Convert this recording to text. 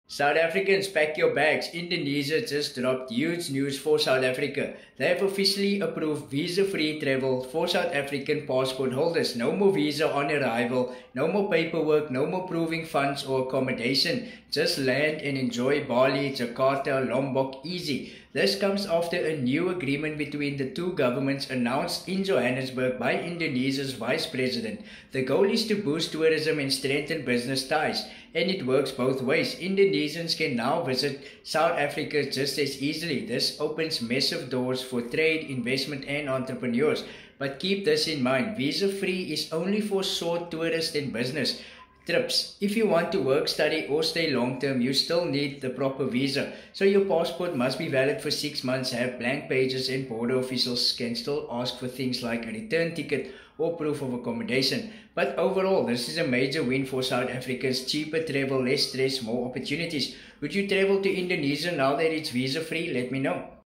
South Africans, pack your bags. Indonesia just dropped huge news for South Africa. They have officially approved visa-free travel for South African passport holders. No more visa on arrival, no more paperwork, no more proving funds or accommodation. Just land and enjoy Bali, Jakarta, Lombok easy. This comes after a new agreement between the two governments announced in Johannesburg by Indonesia's vice president. The goal is to boost tourism and strengthen business ties, and it works both ways. Indonesians can now visit South Africa just as easily. This opens massive doors for trade, investment, and entrepreneurs. But keep this in mind, visa-free is only for short tourist and business trips. If you want to work, study, or stay long term, you still need the proper visa. So your passport must be valid for 6 months, have blank pages, and border officials can still ask for things like a return ticket or proof of accommodation. But overall, this is a major win for South Africans. Cheaper travel, less stress, more opportunities. Would you travel to Indonesia now that it's visa free? Let me know.